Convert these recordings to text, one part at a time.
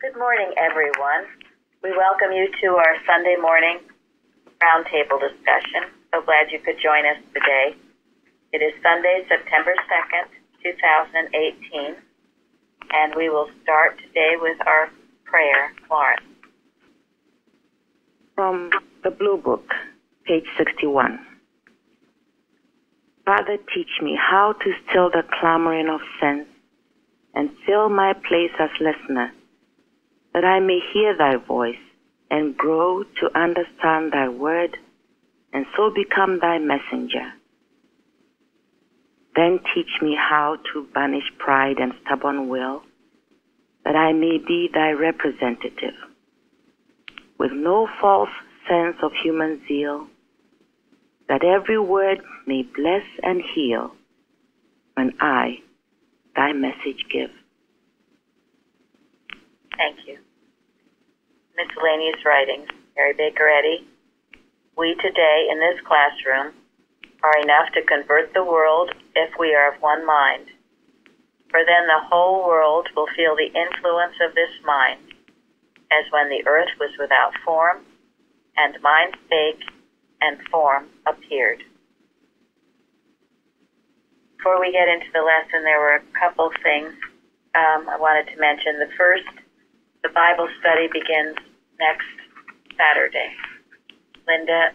Good morning, everyone. We welcome you to our Sunday morning roundtable discussion. So glad you could join us today. It is Sunday, September 2nd, 2018, and we will start today with our prayer. Lauren. From the Blue Book, page 61. Father, teach me how to still the clamoring of sense and fill my place as listener, that I may hear thy voice and grow to understand thy word and so become thy messenger. Then teach me how to banish pride and stubborn will, that I may be thy representative, with no false sense of human zeal, that every word may bless and heal when I thy message give. Thank you. Miscellaneous writings. Mary Baker Eddy. We today in this classroom are enough to convert the world if we are of one mind. For then the whole world will feel the influence of this mind, as when the earth was without form, and mind spake, and form appeared. Before we get into the lesson, there were a couple things I wanted to mention. The first, the Bible study begins next Saturday. Linda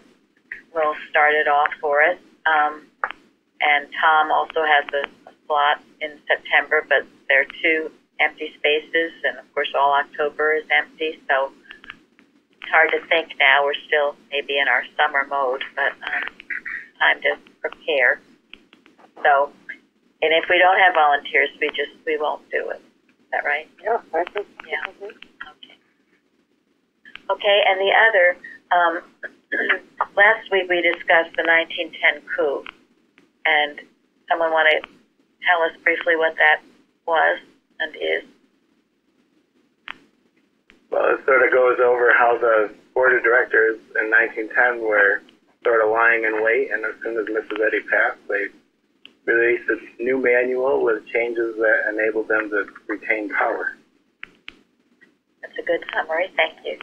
will start it off for us, and Tom also has a slot in September, but there are 2 empty spaces, and of course all October is empty, so it's hard to think now. We're still maybe in our summer mode, but time to prepare. So, and if we don't have volunteers, we won't do it. Is that right? Yeah, I think. Yeah. Okay. Okay, and the other, last week we discussed the 1910 coup, and someone want to tell us briefly what that was and is? Well, it sort of goes over how the board of directors in 1910 were sort of lying in wait, and as soon as Mrs. Eddy passed, they released a new manual with changes that enabled them to retain power. That's a good summary. Thank you.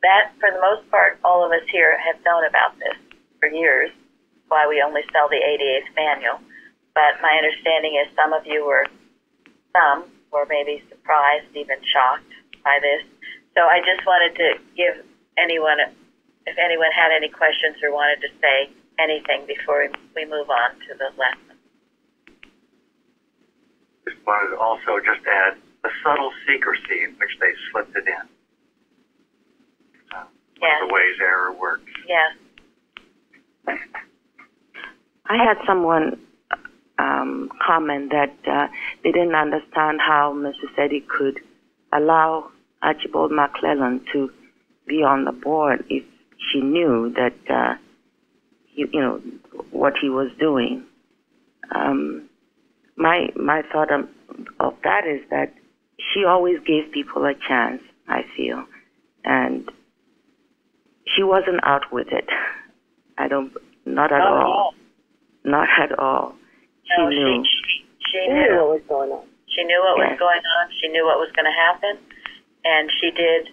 That, for the most part, all of us here have known about this for years, why we only sell the 88th manual. But my understanding is some were maybe surprised, even shocked by this. So I just wanted to give anyone, if anyone had any questions or wanted to say anything before we move on to the lesson. Just wanted to also just add the subtle secrecy in which they slipped it in. One of the ways error works. Yes. I had someone comment that they didn't understand how Mrs. Eddy could allow Archibald McClellan to be on the board if she knew that what he was doing. My thought of that is that she always gave people a chance, I feel, and she wasn't out with it. Not at all. Not at all. She knew. She knew what was going on. She knew what was going on. She knew what was going to happen, and she did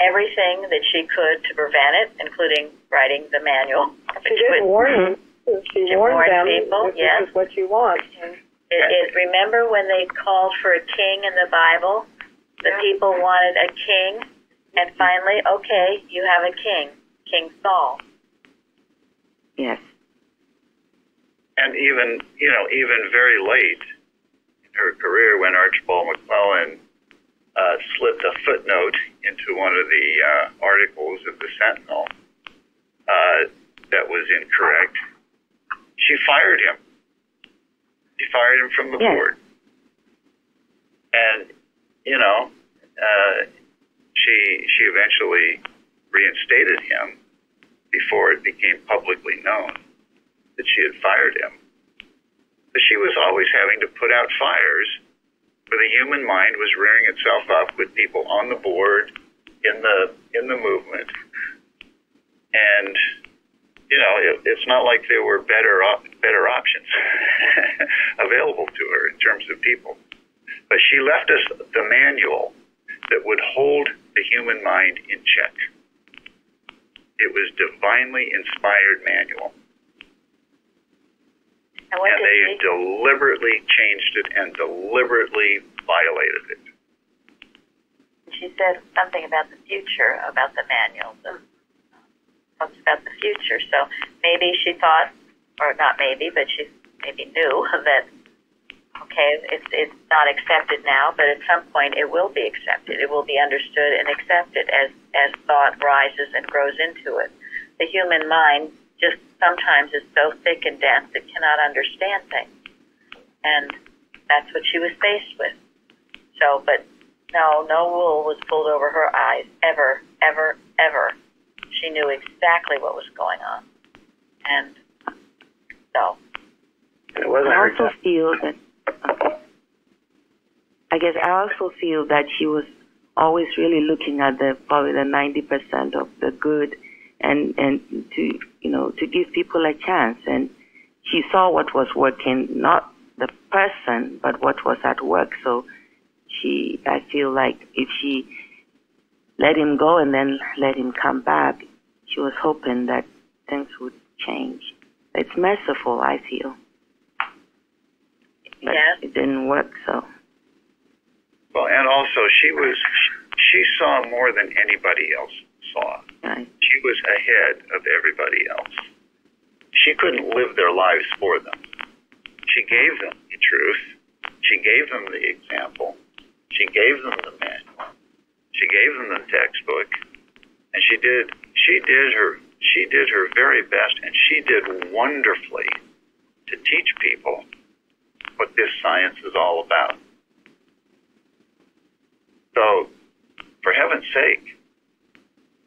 everything that she could to prevent it, including writing the manual. She did warn them. She warned them people, this is what you want. Remember when they called for a king in the Bible? The people wanted a king, and finally, okay, you have a king, King Saul. Yes. And even very late in her career, when Archibald McClellan slipped a footnote into one of the articles of the Sentinel that was incorrect, she fired him. She fired him from the board. And, she eventually reinstated him before it became publicly known that she had fired him. But she was always having to put out fires where the human mind was rearing itself up with people on the board, in the movement. And, it's not like there were better options available to her in terms of people. But she left us the manual that would hold the human mind in check. It was divinely inspired manual. And they deliberately changed it and deliberately violated it. She said something about the future, about the manual. Talks about the future. So maybe she thought, or not maybe, but she maybe knew that, okay, it's not accepted now, but at some point it will be accepted. It will be understood and accepted as thought rises and grows into it. The human mind just sometimes is so thick and dense it cannot understand things. And that's what she was faced with. So, but no wool was pulled over her eyes, ever, ever, ever. She knew exactly what was going on. And so. It wasn't I also feel that, I also feel that she was always really looking at probably the 90% of the good and to give people a chance. And she saw what was working, not the person, but what was at work. So I feel like if she let him go and then let him come back, she was hoping that things would change. It's merciful, I feel. But it didn't work, so. Well, and also she saw more than anybody else saw. Right. She was ahead of everybody else. She couldn't live their lives for them. She gave them the truth. She gave them the example. She gave them the manual. She gave them the textbook, and she did her very best, and she did wonderfully to teach people what this science is all about. So, for heaven's sake,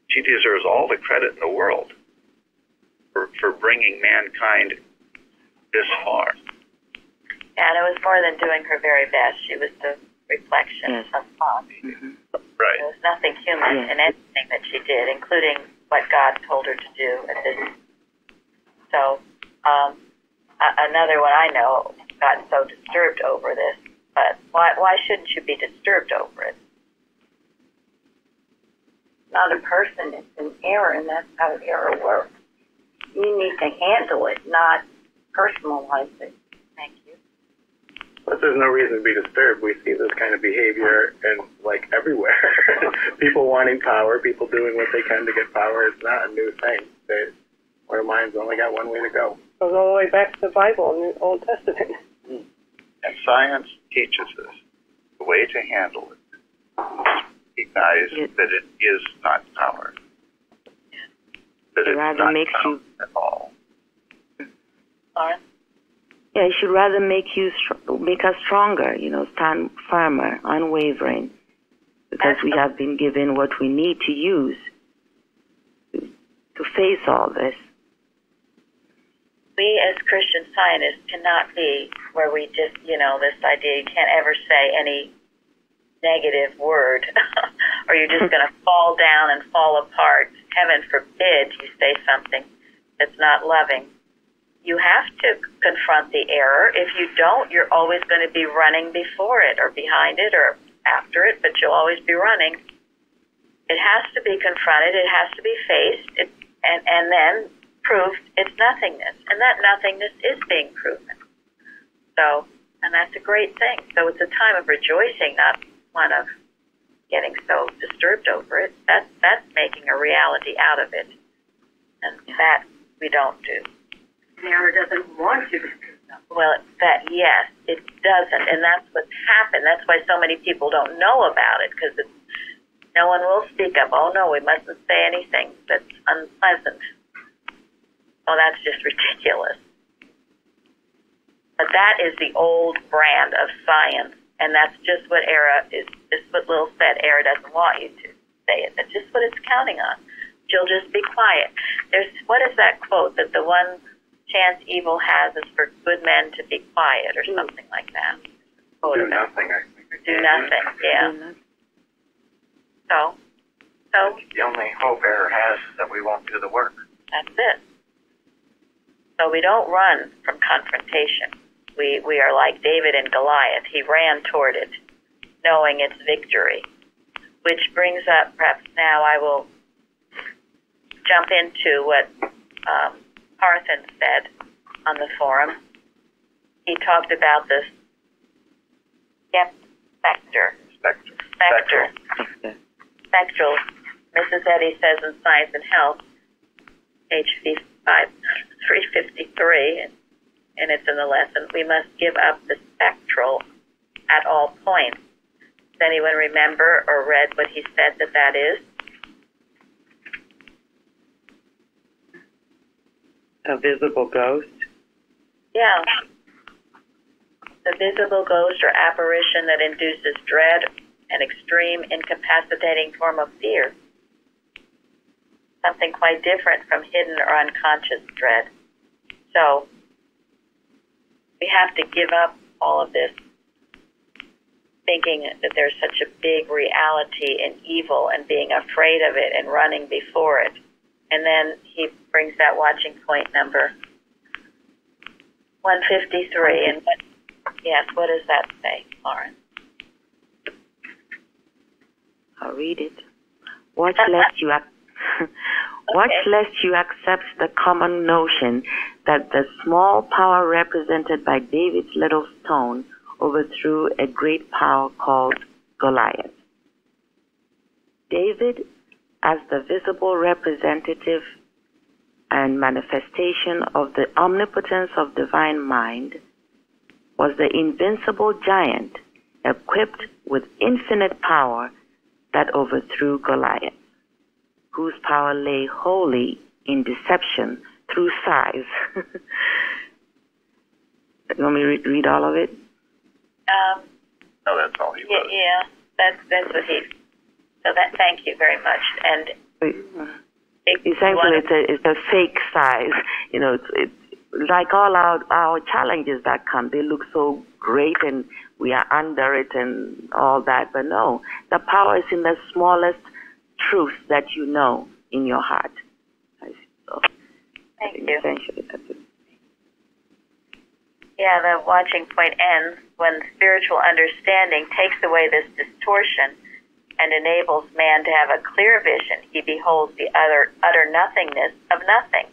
she deserves all the credit in the world for bringing mankind this far. And it was more than doing her very best. She was the reflection of God. Mm-hmm. Right. There was nothing human in anything that she did, including what God told her to do at this. So, another one I know got so disturbed over this, but why shouldn't you be disturbed over it? Not a person, it's an error, and that's how error works. You need to handle it, not personalize it. Thank you. But there's no reason to be disturbed. We see this kind of behavior everywhere. People wanting power, people doing what they can to get power. It's not a new thing. Our mind's only got one way to go. Goes all the way back to the Bible and the Old Testament. And science teaches us the way to handle it. Recognize that it is not power. That it's not power at all. Lauren? Yeah, it should rather make us stronger, stand firmer, unwavering, because we have been given what we need to use to face all this. We as Christian scientists cannot be where we just, this idea you can't ever say any negative word or you're just going to fall down and fall apart. Heaven forbid you say something that's not loving. You have to confront the error. If you don't, you're always going to be running before it or behind it or after it, but you'll always be running. It has to be confronted. It has to be faced and then proved its nothingness. And that nothingness is being proven. So, and that's a great thing. So it's a time of rejoicing, not one of getting so disturbed over it. That's making a reality out of it. And that we don't do. Sarah doesn't want to. Well, yes, it doesn't, and that's what's happened. That's why so many people don't know about it, because no one will speak up. Oh, no, we mustn't say anything that's unpleasant. Oh, that's just ridiculous. But that is the old brand of science, and that's just what Lil said. Era doesn't want you to say it. That's just what it's counting on. She'll just be quiet. What is that quote that the one chance evil has is for good men to be quiet or something like that. Do nothing, I think. Do nothing, yeah. So the only hope error has is that we won't do the work. that's it. So we don't run from confrontation. We are like David and Goliath. He ran toward it. knowing its victory. Which brings up, perhaps now I will jump into what Parthen said on the forum. He talked about this spectral. Mrs. Eddy says in Science and Health, page 353, and it's in the lesson, we must give up the spectral at all points. Does anyone remember or read what he said that is? A visible ghost? Yeah. The visible ghost or apparition that induces dread, an extreme incapacitating form of fear. Something quite different from hidden or unconscious dread. So, we have to give up all of this thinking that there's such a big reality in evil and being afraid of it and running before it. And then he brings that watching point number 153. And what does that say, Lauren? I'll read it. Watch lest you accept the common notion that the small power represented by David's little stone overthrew a great power called Goliath. David, as the visible representative and manifestation of the omnipotence of divine mind, was the invincible giant equipped with infinite power that overthrew Goliath, whose power lay wholly in deception through size. You want me to read all of it? No, that's all he was. Yeah, that's what he. So thank you very much. And essentially, it's a fake size. You know, it's like all our challenges that come. They look so great, and we are under it, and all that. But no, the power is in the smallest truth that you know in your heart. So, thank you. Essentially, that's it. Yeah, the watching point ends when spiritual understanding takes away this distortion and enables man to have a clear vision. He beholds the utter nothingness of nothing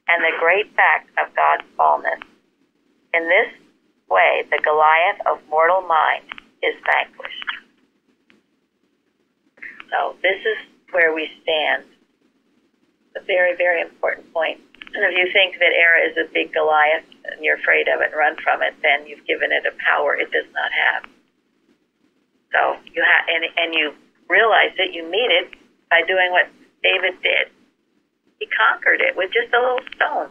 and the great fact of God's allness. In this way, the Goliath of mortal mind is vanquished. So this is where we stand. A very, very important point. And if you think that error is a big Goliath and you're afraid of it and run from it, then you've given it a power it does not have. So you and you realize that you meet it by doing what David did. He conquered it with just a little stone.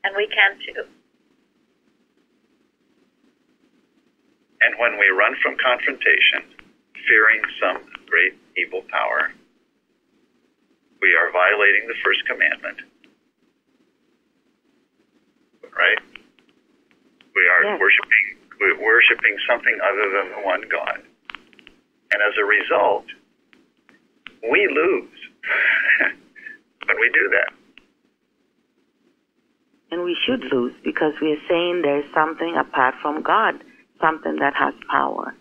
And we can too. And when we run from confrontation, fearing some great evil power, we are violating the first commandment. Right? We are worshiping something other than the one God. And as a result, we lose when we do that. And we should lose because we are saying there is something apart from God, something that has power.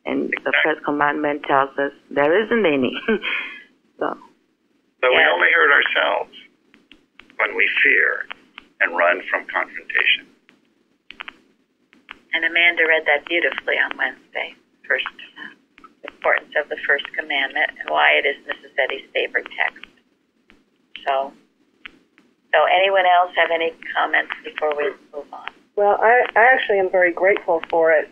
And the first commandment tells us there isn't any. So we only hurt ourselves when we fear and run from confrontation. And Amanda read that beautifully on Wednesday. First, the importance of the first commandment and why it is Mrs. Eddy's favorite text. So anyone else have any comments before we move on? Well, I actually am very grateful for it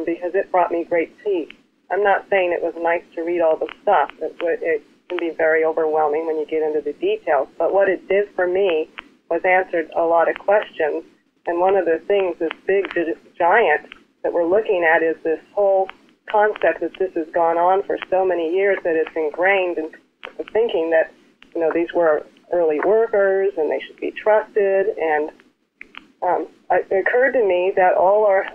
because it brought me great peace. I'm not saying it was nice to read all the stuff. It can be very overwhelming when you get into the details. But what it did for me was answered a lot of questions. And one of the things, this big giant that we're looking at, is this whole concept that this has gone on for so many years that it's ingrained in the thinking that, you know, these were early workers and they should be trusted. And it occurred to me that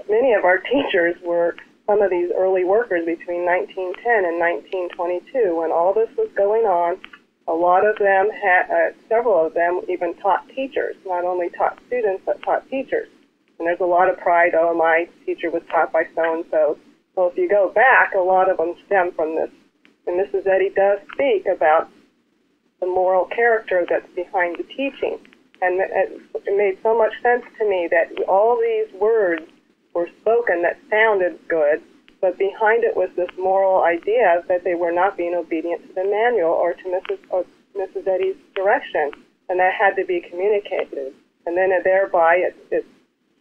many of our teachers were some of these early workers between 1910 and 1922 when all this was going on. A lot of them several of them even taught teachers, not only taught students, but taught teachers. And there's a lot of pride, oh, my teacher was taught by so-and-so. Well, if you go back, a lot of them stem from this. And Mrs. Eddy does speak about the moral character that's behind the teaching. And it made so much sense to me that all these words were spoken that sounded good, but behind it was this moral idea that they were not being obedient to the manual or to Mrs. Eddy's direction. And that had to be communicated. And then thereby it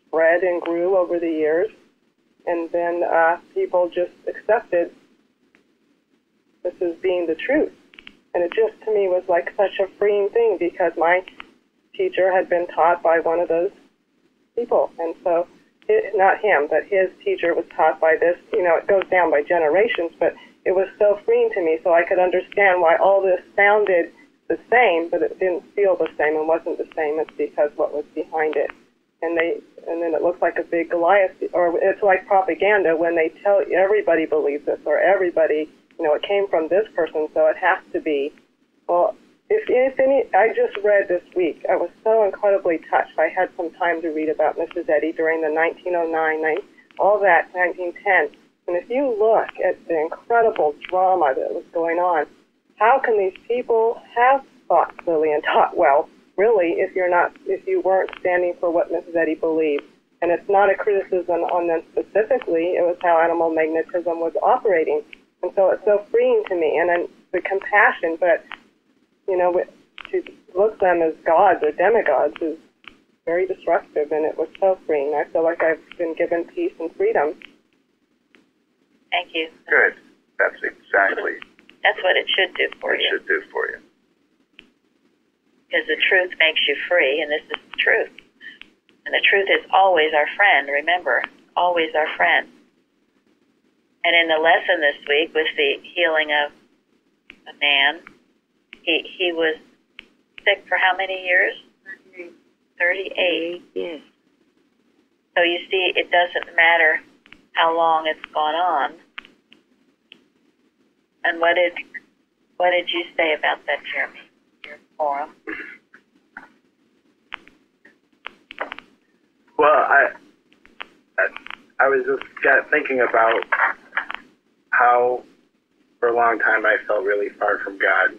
spread and grew over the years. And then people just accepted this as being the truth. And it just, to me, was like such a freeing thing because my teacher had been taught by one of those people. And so, not him, but his teacher was taught by this. You know, it goes down by generations, but it was so freeing to me so I could understand why all this sounded the same, but it didn't feel the same and wasn't the same. It's because what was behind it. And then it looks like a big Goliath, or it's like propaganda when they tell everybody believes this, or everybody, you know, it came from this person, so it has to be. Well, if any, I just read this week. I was so incredibly touched. I had some time to read about Mrs. Eddy during the 1909, all that 1910. And if you look at the incredible drama that was going on, how can these people have thought clearly and taught well? Really, if you weren't standing for what Mrs. Eddy believed. And it's not a criticism on them specifically, it was how animal magnetism was operating. And so it's so freeing to me, and then the compassion, but, you know, to look at them as gods or demigods is very destructive, and it was so freeing. I feel like I've been given peace and freedom. Thank you. Good. That's exactly. That's what it should do for you. It should do for you. Because the truth makes you free, and this is the truth. And the truth is always our friend, remember, always our friend. And in the lesson this week with the healing of a man, he was sick for how many years? 38. Yes. So you see, it doesn't matter how long it's gone on. And what did you say about that, Jeremy? Your forum? Well, I was just thinking about how for a long time I felt really far from God.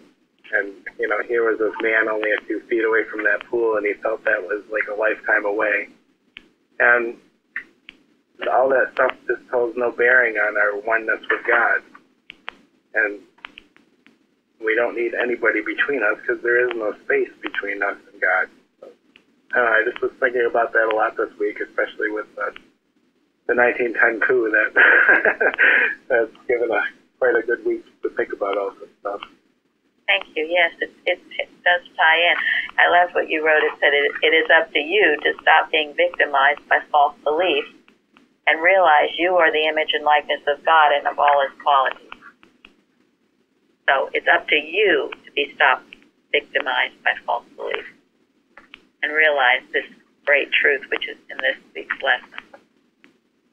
And, you know, here was this man only a few feet away from that pool, and he felt that was like a lifetime away. And all that stuff just holds no bearing on our oneness with God. And we don't need anybody between us because there is no space between us and God. So, I just was thinking about that a lot this week, especially with the 1910 coup that's given us quite a good week to think about all this stuff. Thank you. Yes, it does tie in. I love what you wrote. It said it is up to you to stop being victimized by false beliefs and realize you are the image and likeness of God and of all His qualities. So it's up to you to be stopped victimized by false beliefs and realize this great truth which is in this week's lesson.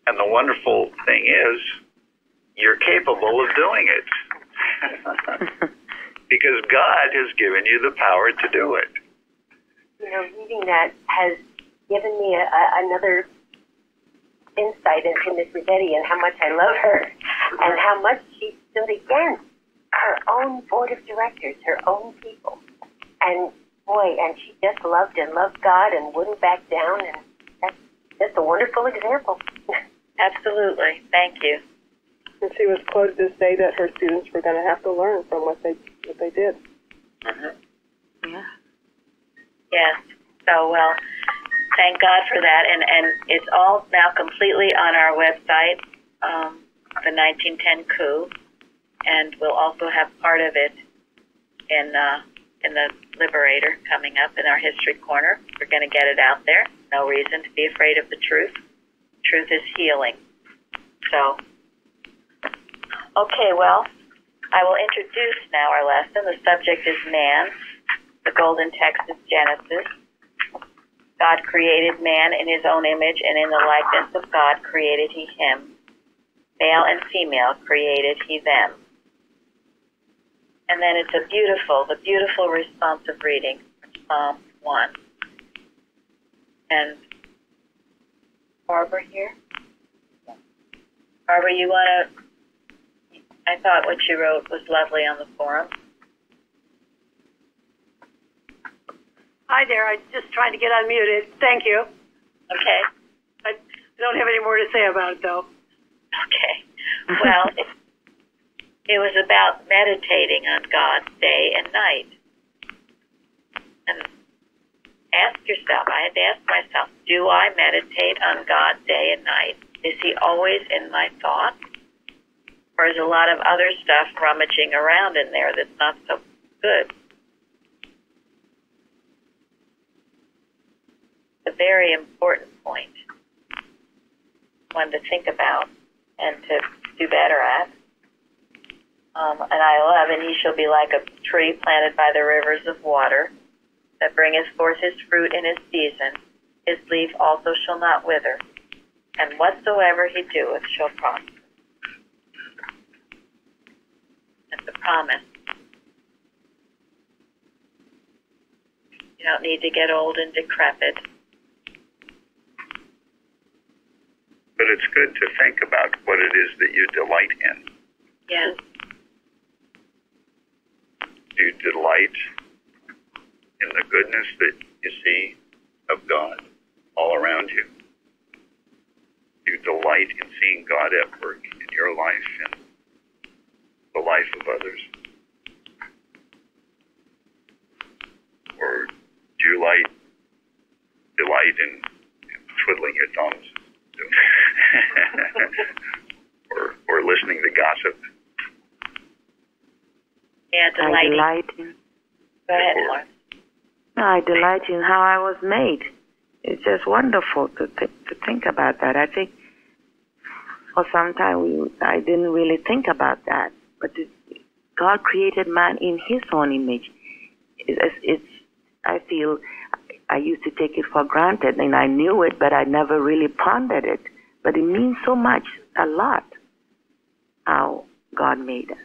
And the wonderful thing is, you're capable of doing it. Because God has given you the power to do it. You know, reading that has given me another insight into Mrs. Eddy and how much I love her and how much she stood against her own board of directors, her own people. And boy, and she just loved God and wouldn't back down, and that's just a wonderful example. Absolutely. Thank you. And she was quoted to say that her students were going to have to learn from what they did. Mm-hmm. Yeah. Yes. So, well, thank God for that. And it's all now completely on our website, the 1910 coup, and we'll also have part of it in the Liberator coming up in our History Corner. We're going to get it out there. No reason to be afraid of the truth. Truth is healing. So, okay, well, I will introduce now our lesson. The subject is man. The golden text is Genesis. God created man in His own image, and in the likeness of God created He him. Male and female created He them. And then it's the beautiful responsive reading, Psalm 1. And Barbara here? Barbara, you want to... I thought what you wrote was lovely on the forum. Hi there. I'm just trying to get unmuted. Thank you. Okay. I don't have any more to say about it, though. Okay. Well, it was about meditating on God day and night. And ask yourself, I had to ask myself, do I meditate on God day and night? Is he always in my thoughts? Or is a lot of other stuff rummaging around in there that's not so good? A very important point, one to think about and to do better at. And I love, and he shall be like a tree planted by the rivers of water, that bringeth forth his fruit in his season. His leaf also shall not wither, and whatsoever he doeth shall prosper. That's a promise. You don't need to get old and decrepit. But it's good to think about what it is that you delight in. Yes. Do you delight in the goodness that you see of God all around you? Do you delight in seeing God at work in your life and the life of others? Or do you delight in twiddling your thumbs? or listening to gossip? Yeah, I delight in. Go ahead, Lauren. No, I delight in how I was made. It's just wonderful to think about that. I think for some time I didn't really think about that. But God created man in his own image. I feel I used to take it for granted, and I knew it, but I never really pondered it. But it means so much, a lot, how God made us.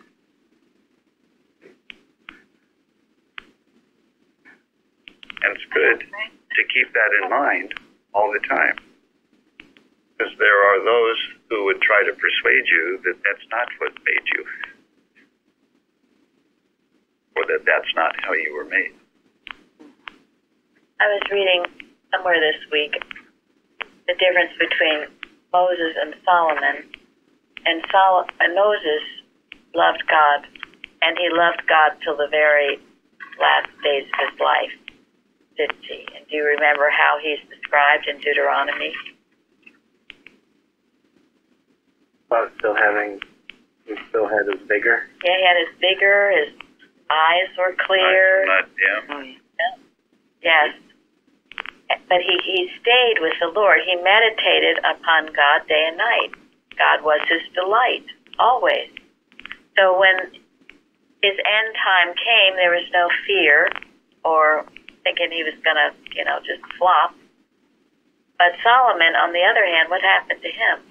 And it's good to keep that in mind all the time. Because there are those who would try to persuade you that that's not what made you. Or that that's not how you were made. I was reading somewhere this week the difference between Moses and Solomon. And Moses loved God, and he loved God till the very last days of his life, didn't he? And do you remember how he's described in Deuteronomy? About he still had his vigor. Yeah, he had his vigor, his eyes were clear. Yes. But he stayed with the Lord. He meditated upon God day and night. God was his delight, always. So when his end time came, there was no fear or thinking he was going to, just flop. But Solomon, on the other hand, what happened to him?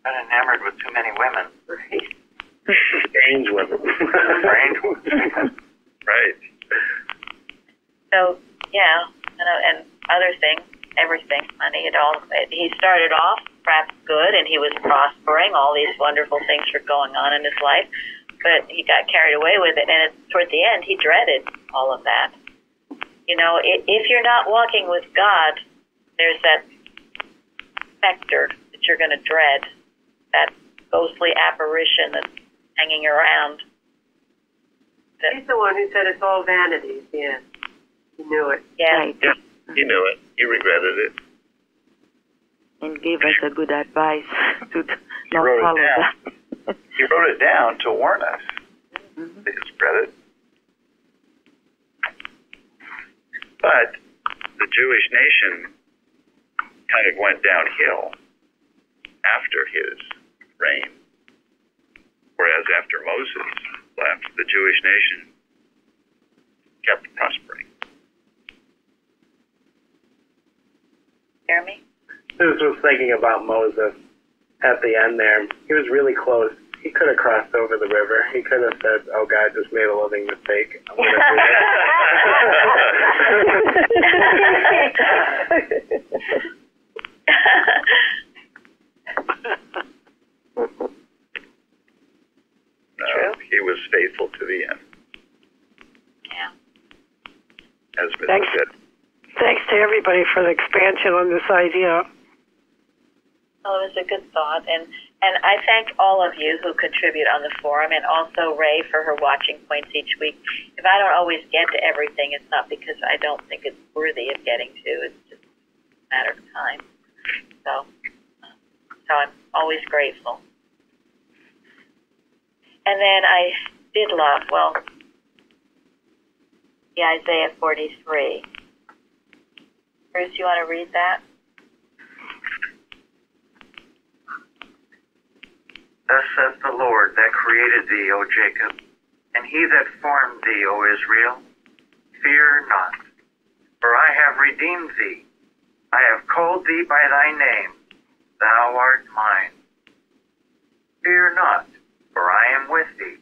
Got enamored with too many women. Strange women. Right. So, yeah, and other things, everything, honey, he started off perhaps good, and he was prospering. All these wonderful things were going on in his life, but he got carried away with it, and toward the end, he dreaded all of that. If you're not walking with God, there's that specter that you're going to dread, that ghostly apparition that's hanging around. He's the one who said it's all vanity. Yeah, he knew it. Yeah. Yeah, he knew it. He regretted it. And gave us a good advice to not wrote it follow down. that. He wrote it down to warn us. Mm-hmm. To his credit. But the Jewish nation kind of went downhill after his reign. Whereas after Moses left, the Jewish nation kept prospering. Jeremy? I was just thinking about Moses at the end there. He was really close. He could have crossed over the river. He could have said, "Oh, God, just made a living mistake. I'm going to do True. He was faithful to the end. Yeah. As Miss Thanks. said. Thanks to everybody for the expansion on this idea. Well, it was a good thought, and I thank all of you who contribute on the forum, and also Ray for her watching points each week. If I don't always get to everything, it's not because I don't think it's worthy of getting to. It's just a matter of time. So I'm always grateful. And then I did love, Isaiah 43. Bruce, you want to read that? Thus saith the Lord that created thee, O Jacob, and he that formed thee, O Israel. Fear not, for I have redeemed thee. I have called thee by thy name. Thou art mine. Fear not, for I am with thee.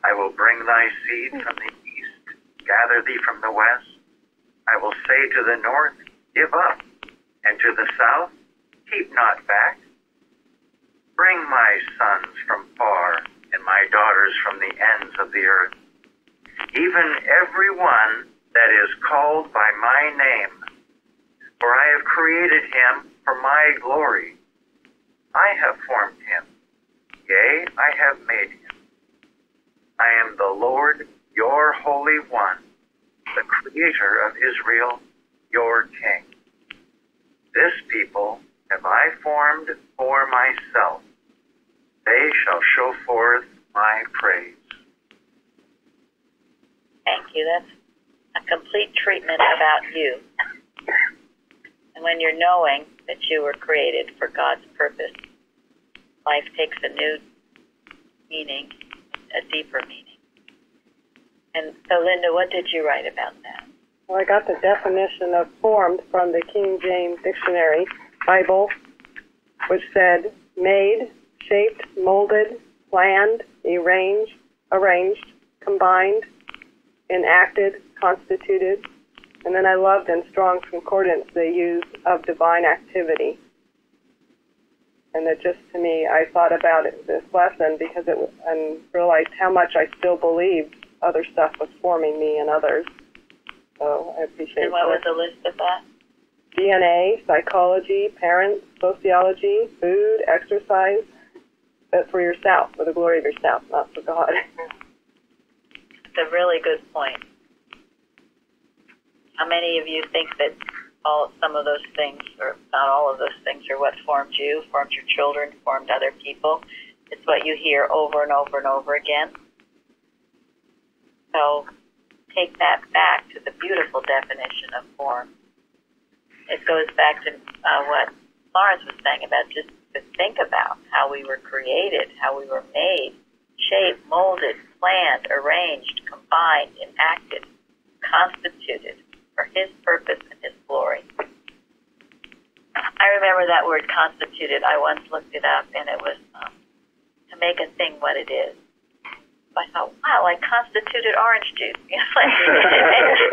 I will bring thy seed from the east, gather thee from the west. I will say to the north, give up, and to the south, keep not back. Bring my sons from far, and my daughters from the ends of the earth, even every one that is called by my name. For I have created him for my glory. I have formed him, yea, I have made him. I am the Lord, your Holy One, the Creator of Israel, your King. This people have I formed for myself. They shall show forth my praise. Thank you. That's a complete treatment about you. And when you're knowing that you were created for God's purpose, life takes a new meaning, a deeper meaning. And so, Linda, what did you write about that? Well, I got the definition of formed from the King James Dictionary Bible, which said made, shaped, molded, planned, arranged, combined, enacted, constituted. And then I loved in Strong's Concordance they use of divine activity. And that just to me, I thought about it this lesson because it was, and realized how much I still believed other stuff was forming me and others. So I appreciate it. And what was the list of that? DNA, psychology, parents, sociology, food, exercise. But for yourself, for the glory of yourself, not for God. It's a really good point. How many of you think that some of those things, or not all of those things, are what formed you, formed your children, formed other people? It's what you hear over and over and over again. So take that back to the beautiful definition of form. It goes back to what Florence was saying about just to think about how we were created, how we were made, shaped, molded, planned, arranged, combined, enacted, constituted for His purpose and His glory. I remember that word constituted. I once looked it up, and it was to make a thing what it is. So I thought, wow, like constituted orange juice. It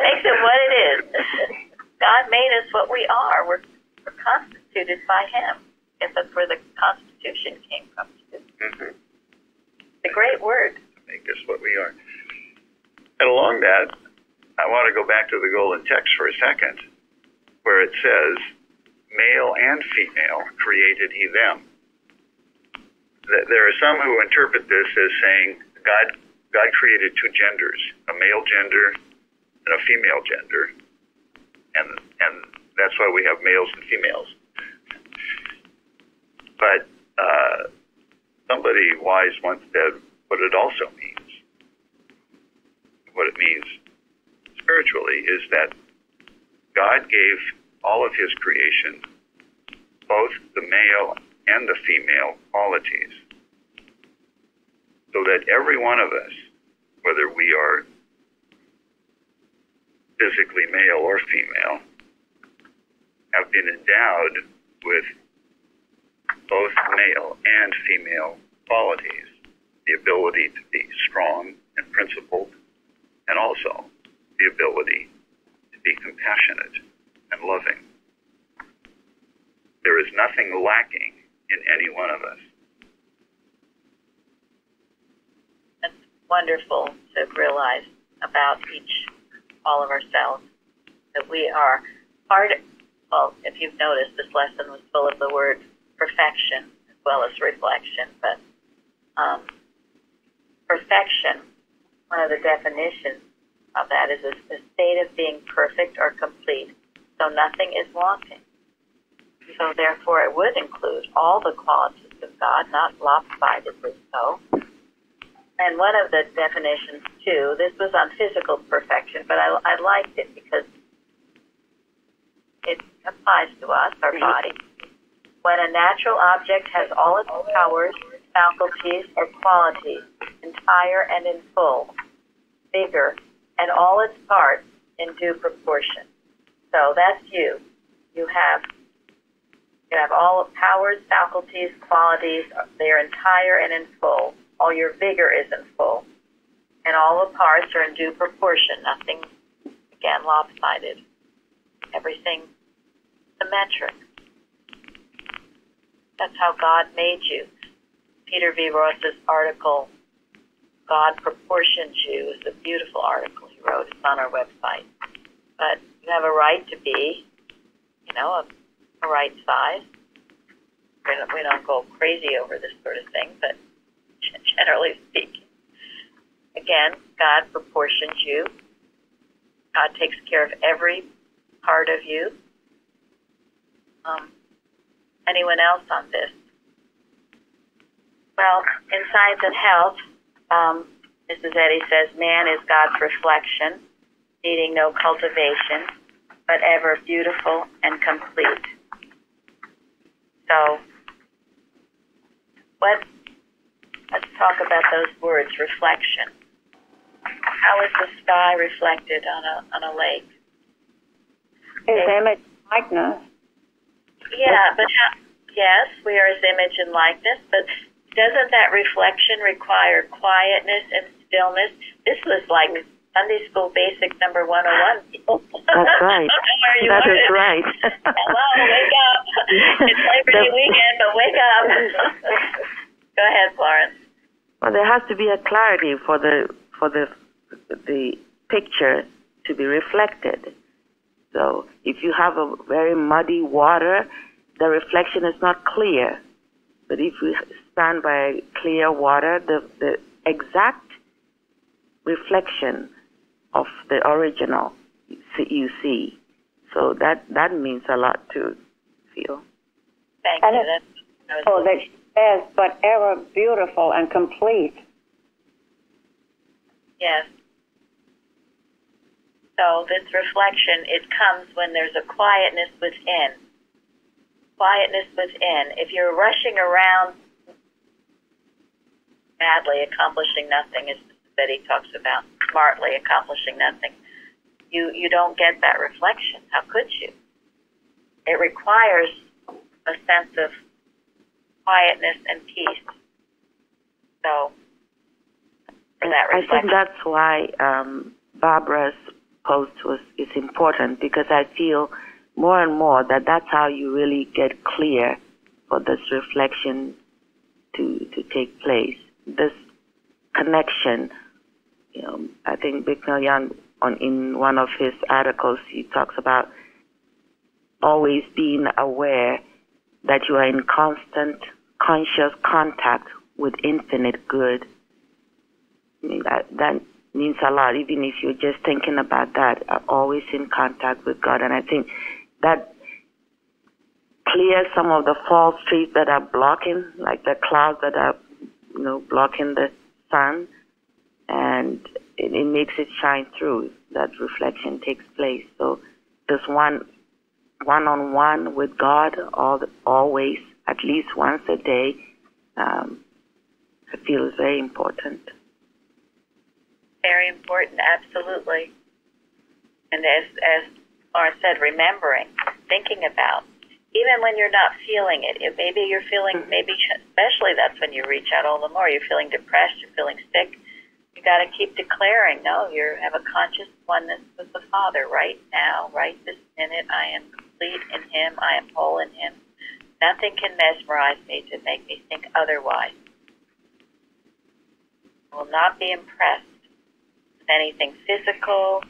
makes it what it is. God made us what we are. We're constituted by Him. I guess that's where the Constitution came from. Mm-hmm. It's a great word. To make us what we are. And along that, I want to go back to the golden text for a second, where it says, male and female created He them. There are some who interpret this as saying God created two genders, a male gender and a female gender, and that's why we have males and females. But somebody wise once said what it also means. What it means spiritually is that God gave all of His creation both the male and the female qualities, so that every one of us, whether we are physically male or female, have been endowed with both male and female qualities, the ability to be strong and principled, and also the ability to be compassionate and loving. There is nothing lacking in any one of us. That's wonderful to realize about all of ourselves, that we are part of, well, if you've noticed, this lesson was full of the word perfection as well as reflection, but perfection, one of the definitions of that is a state of being perfect or complete, so nothing is wanting. So therefore it would include all the qualities of God, not lopsidedly so. And one of the definitions, too, this was on physical perfection, but I liked it because it applies to us, our body. When a natural object has all its powers, faculties, or qualities, entire and in full, vigor, and all its parts in due proportion. So that's you. You have all powers, faculties, qualities, they're entire and in full. All your vigor is in full. And all the parts are in due proportion. Nothing, again, lopsided. Everything symmetric. That's how God made you. Peter V. Ross's article, God Proportioned You, is a beautiful article he wrote. It's on our website. But you have a right to be, a right size. We don't go crazy over this sort of thing, but generally speaking. Again, God proportions you. God takes care of every part of you. Anyone else on this? Well, in Science and Health, Mrs. Eddy says, man is God's reflection, needing no cultivation, but ever beautiful and complete. So, let's talk about those words, reflection. How is the sky reflected on a lake? His image and likeness. Yeah, but yes, we are His image and likeness, but doesn't that reflection require quietness and stillness? This was like Sunday School Basic number 101. That's right. That is right. Hello, wake up. It's Labor Day weekend, but wake up. Go ahead, Florence. Well, there has to be a clarity for the picture to be reflected. So if you have a very muddy water, the reflection is not clear. But if we stand by clear water, the exact reflection of the original you see. So that means a lot to feel. Thank and you. That she says, but ever beautiful and complete. Yes. So this reflection, it comes when there's a quietness within. Quietness within. If you're rushing around madly, accomplishing nothing, as Betty talks about, smartly accomplishing nothing, you don't get that reflection. How could you? It requires a sense of quietness and peace. So, for that reflection. I think that's why Barbara's post is important, because I feel more and more that's how you really get clear for this reflection to take place. This connection, I think Bicknell Young, in one of his articles, he talks about always being aware that you are in constant conscious contact with infinite good. I mean, that means a lot, even if you're just thinking about that, always in contact with God. And I think that clears some of the false trees that are blocking, like the clouds that are, blocking the sun, and it makes it shine through. That reflection takes place. So this one-on-one with God, always, at least once a day, I feel is very important. Very important, absolutely. And as Laura said, remembering, thinking about, even when you're not feeling it, maybe you're feeling, maybe especially that's when you reach out all the more. You're feeling depressed, you're feeling sick. You got to keep declaring, no, you have a conscious oneness with the Father right now, right this minute. I am complete in Him. I am whole in Him. Nothing can mesmerize me to make me think otherwise. I will not be impressed with anything physical.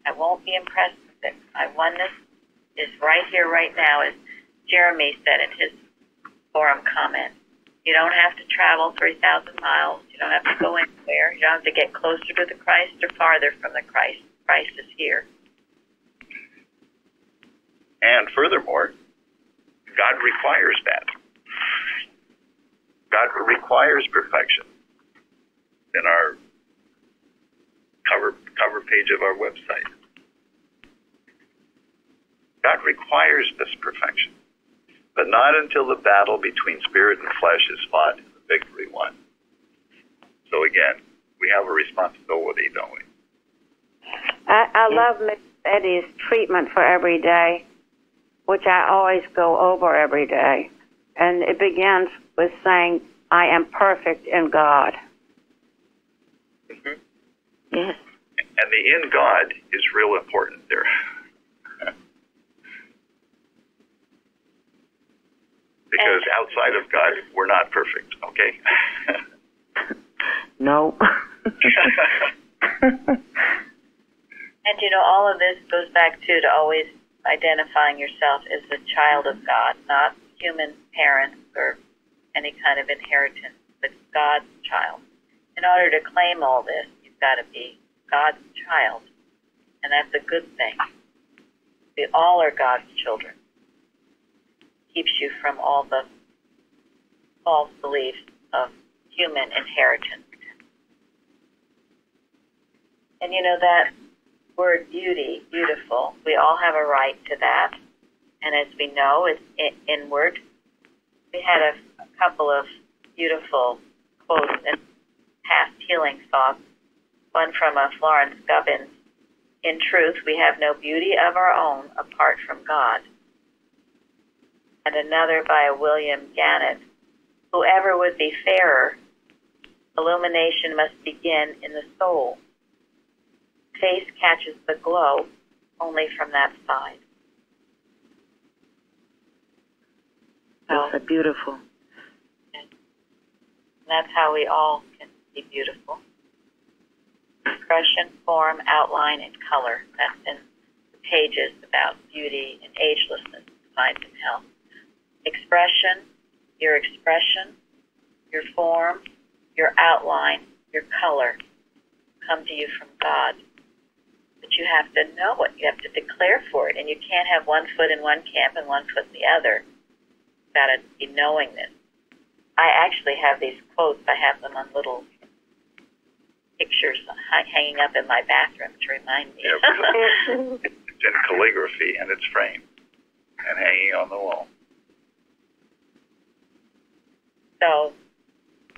I won't be impressed with it. My oneness is right here, right now, as Jeremy said in his forum comment. You don't have to travel 3,000 miles. You don't have to go anywhere. You don't have to get closer to the Christ or farther from the Christ. Christ is here. And furthermore, God requires that. God requires perfection. In our cover page of our website, God requires this perfection, but not until the battle between spirit and flesh is fought and the victory won. So again, we have a responsibility, don't we? I love Miss Eddie's treatment for every day, which I always go over every day. And it begins with saying, I am perfect in God. Mm-hmm. Yes. And the in God is real important there. Because outside of God, we're not perfect, okay? No. And you know, all of this goes back to always identifying yourself as a child of God, not human parents or any kind of inheritance, but God's child. In order to claim all this, you've got to be God's child, and that's a good thing. We all are God's children. Keeps you from all the false beliefs of human inheritance. And you know that word beauty, beautiful, we all have a right to that. And as we know, it's inward. We had a couple of beautiful quotes in past healing thoughts. One from Florence Gubbins. In truth, we have no beauty of our own apart from God. And another by William Gannett. Whoever would be fairer, illumination must begin in the soul. Face catches the glow only from that side. That's beautiful. And that's how we all can be beautiful. Expression, form, outline, and color. That's in the pages about beauty and agelessness, signs and health. Expression, your form, your outline, your color come to you from God. But you have to know it. You have to declare for it. And you can't have one foot in one camp and one foot in the other. You've got to be knowing this. I actually have these quotes. I have them on little pictures hanging up in my bathroom to remind me. Yeah, it's in calligraphy and it's framed and hanging on the wall. So,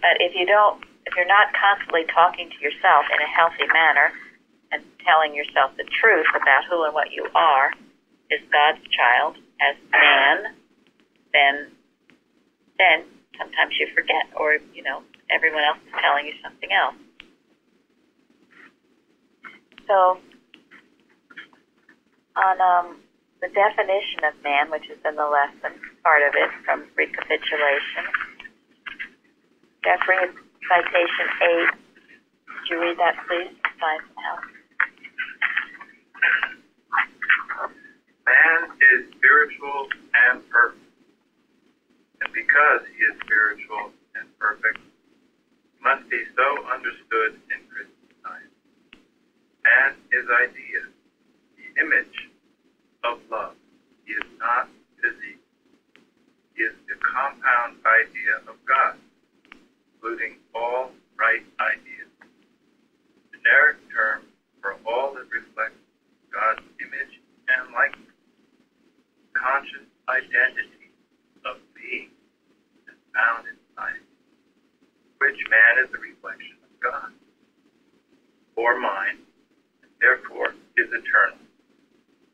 but if you're not constantly talking to yourself in a healthy manner and telling yourself the truth about who and what you are as God's child, as man, then sometimes you forget, or everyone else is telling you something else. So, on the definition of man, which is in the lesson, part of it from recapitulation, Jeffrey, citation 8. Would you read that, please? Science and Health. Man is spiritual and perfect. And because he is spiritual and perfect, he must be so understood in Christian science. Man is idea, the image of love. He is not physique. He is the compound idea of God, including all right ideas. Generic term for all that reflects God's image and likeness. Conscious identity of being is found in science, which man is a reflection of God, or mind, and therefore is eternal.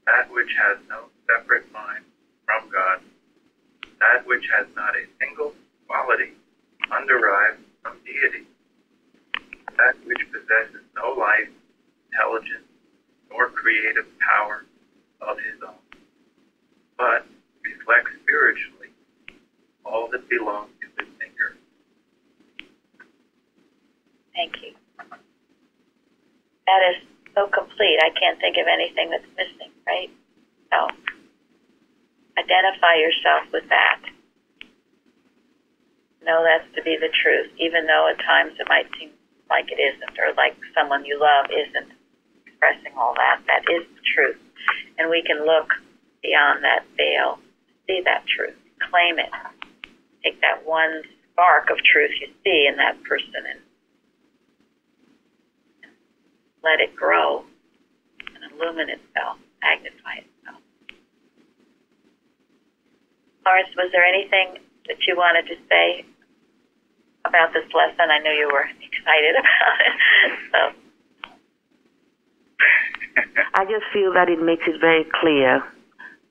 That which has no separate mind from God, that which has not a single quality underived from deity, that which possesses no life, intelligence, nor creative power of his own, but reflects spiritually all that belongs to his Maker. Thank you. That is so complete. I can't think of anything that's missing, right? So, identify yourself with that. Know that's to be the truth, even though at times it might seem like it isn't, or like someone you love isn't expressing all that. That is the truth. And we can look beyond that veil, see that truth, claim it. Take that one spark of truth you see in that person and let it grow and illumine itself, magnify itself. Lawrence, was there anything that you wanted to say about this lesson? I know you were excited about it. So. I just feel that it makes it very clear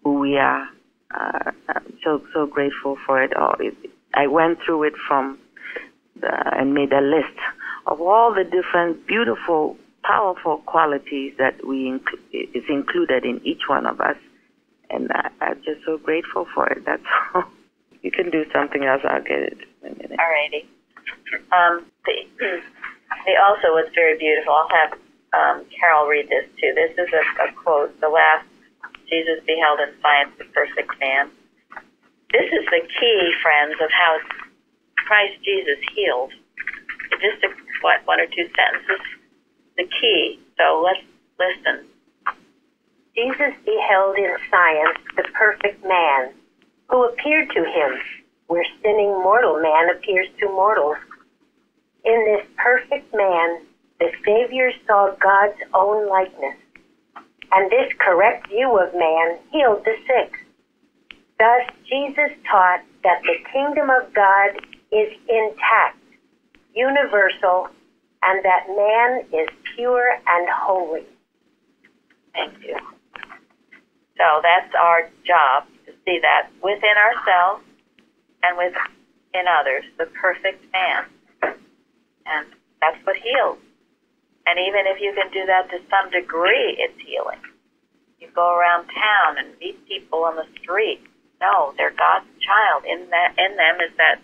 who we are. I'm so grateful for it all. I went through it and made a list of all the different beautiful, powerful qualities that is included in each one of us. And I'm just so grateful for it. That's all. You can do something else. I'll get it in a minute. All righty. Also, what's very beautiful, I'll have Carol read this too. This is a quote, the last, Jesus beheld in science the perfect man. This is the key, friends, of how Christ Jesus healed. Just one or two sentences, the key. So let's listen. Jesus beheld in science the perfect man, who appeared to him, where sinning mortal man appears to mortals. In this perfect man, the Savior saw God's own likeness, and this correct view of man healed the sick. Thus, Jesus taught that the kingdom of God is intact, universal, and that man is pure and holy. Thank you. So that's our job, to see that within ourselves and within others, the perfect man. And that's what heals. And even if you can do that to some degree, it's healing. You go around town and meet people on the street. No, they're God's child. In them is that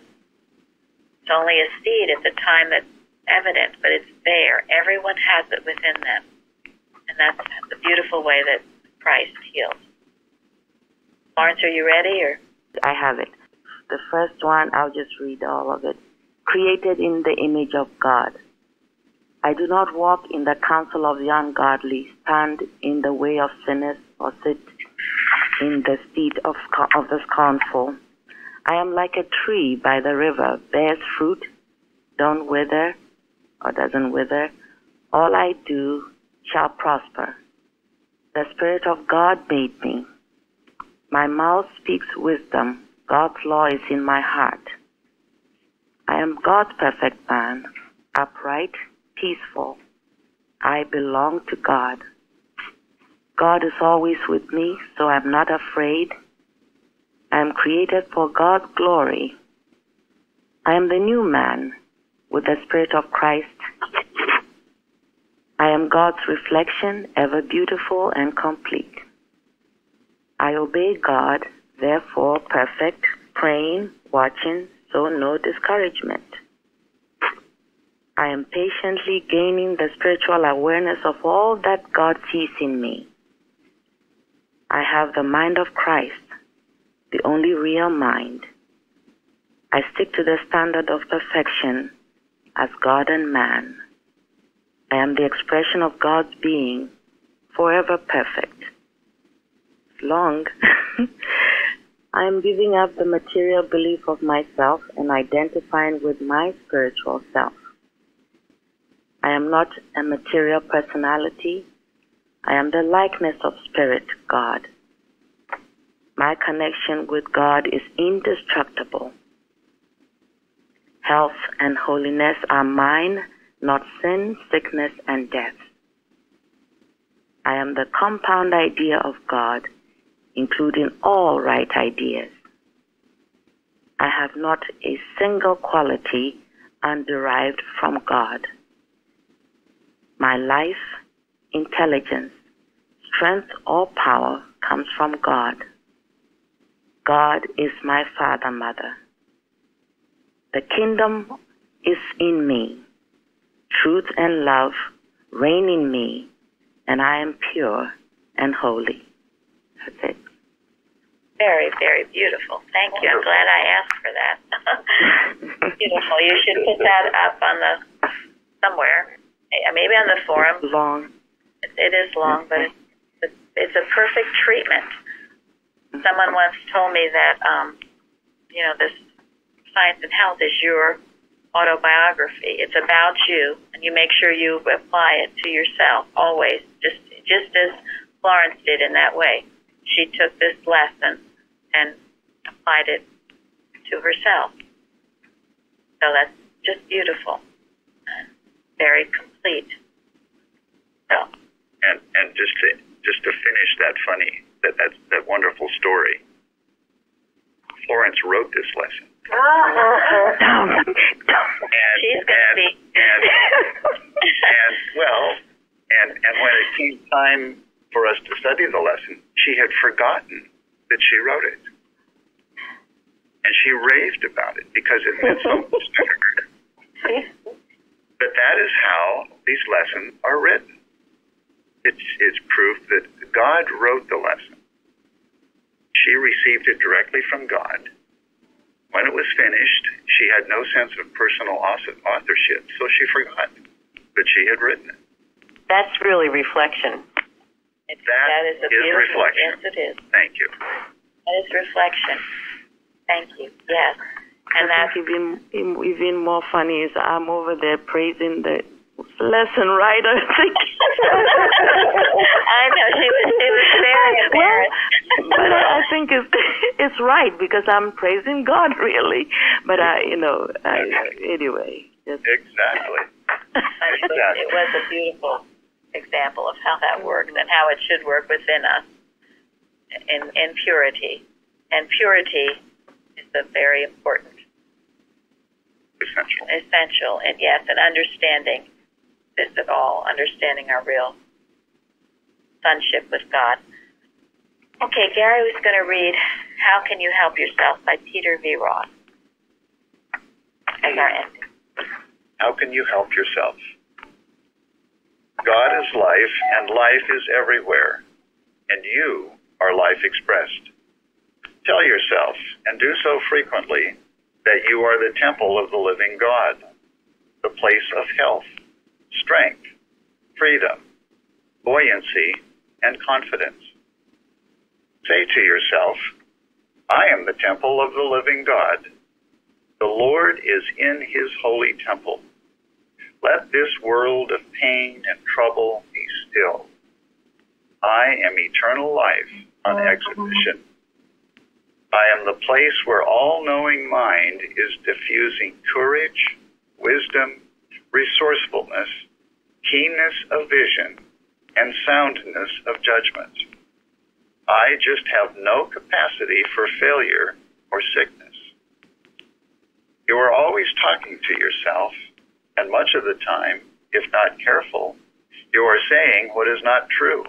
it's only a seed at the time that's evident, but it's there. Everyone has it within them. And that's the beautiful way that Christ heals. Lawrence, are you ready? Or I have it. The first one, I'll just read all of it. Created in the image of God. I do not walk in the counsel of the ungodly, stand in the way of sinners, or sit in the seat of the scornful. I am like a tree by the river, bears fruit, don't wither, or doesn't wither. All I do shall prosper. The Spirit of God made me. My mouth speaks wisdom. God's law is in my heart. I am God's perfect man, upright, peaceful. I belong to God. God is always with me, so I'm not afraid. I am created for God's glory. I am the new man with the Spirit of Christ. I am God's reflection, ever beautiful and complete. I obey God, therefore perfect, praying, watching, so no discouragement. I am patiently gaining the spiritual awareness of all that God sees in me. I have the mind of Christ, the only real mind. I stick to the standard of perfection as God and man. I am the expression of God's being, forever perfect. Long. I am giving up the material belief of myself and identifying with my spiritual self. I am not a material personality. I am the likeness of Spirit, God. My connection with God is indestructible. Health and holiness are mine, not sin, sickness, and death. I am the compound idea of God, including all right ideas. I have not a single quality underived from God. My life, intelligence, strength, or power comes from God. God is my father, mother. The kingdom is in me. Truth and love reign in me, and I am pure and holy. That's it. Very, very beautiful. Thank you. I'm glad I asked for that. Beautiful. You should put that up on somewhere. Maybe on the forum. It's long. It is long, but it's a perfect treatment. Someone once told me that, this Science and Health is your autobiography. It's about you, and you make sure you apply it to yourself always, just as Florence did in that way. She took this lesson and applied it to herself. So that's just beautiful, very complete. So. And just to finish that wonderful story, Florence wrote this lesson. She's gonna be. And when it came time for us to study the lesson, she had forgotten that she wrote it, and she raved about it because it meant so much to her. But that is how these lessons are written. It's proof that God wrote the lesson. She received it directly from God. When it was finished, she had no sense of personal authorship, so she forgot that she had written it. That's really reflection. That is a beautiful reflection. Yes, it is. Thank you. That is reflection. Thank you. Yes. And I think even more funny is I'm over there praising the lesson writer. I know she was very embarrassed. But I think it's right because I'm praising God really. But anyway. Exactly. It was a beautiful example of how that works and how it should work within us in purity. And purity is a very important, essential, and yes, and understanding this at all, understanding our real sonship with God. Okay, Gary was going to read How Can You Help Yourself by Peter V. Ross as our ending. How can you help yourself? God is life, and life is everywhere, and you are life expressed. Tell yourself, and do so frequently, that you are the temple of the living God, the place of health, strength, freedom, buoyancy, and confidence. Say to yourself, I am the temple of the living God. The Lord is in his holy temple. Let this world of pain and trouble be still. I am eternal life on exhibition. I am the place where all-knowing mind is diffusing courage, wisdom, resourcefulness, keenness of vision, and soundness of judgment. I just have no capacity for failure or sickness. You are always talking to yourself, and much of the time, if not careful, you are saying what is not true.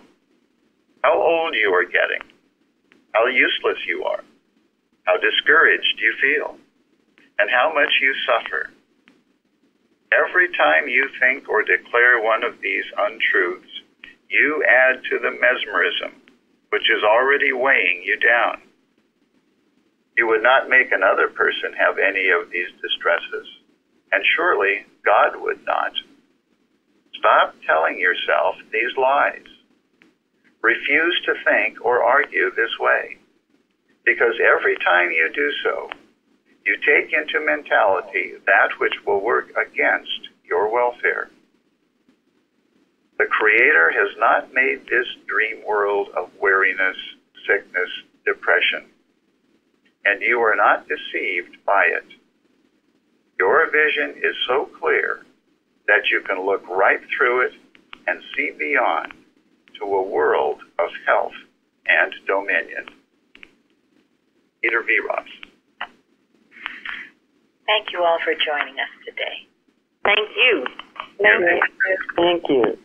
How old you are getting, how useless you are, how discouraged you feel, and how much you suffer. Every time you think or declare one of these untruths, you add to the mesmerism, which is already weighing you down. You would not make another person have any of these distresses, and surely God would not. Stop telling yourself these lies. Refuse to think or argue this way, because every time you do so, you take into mentality that which will work against your welfare. The Creator has not made this dream world of weariness, sickness, depression, and you are not deceived by it. Your vision is so clear that you can look right through it and see beyond to a world of health and dominion. Peter V. Ross. Thank you all for joining us today. Thank you. Thank you. Thank you.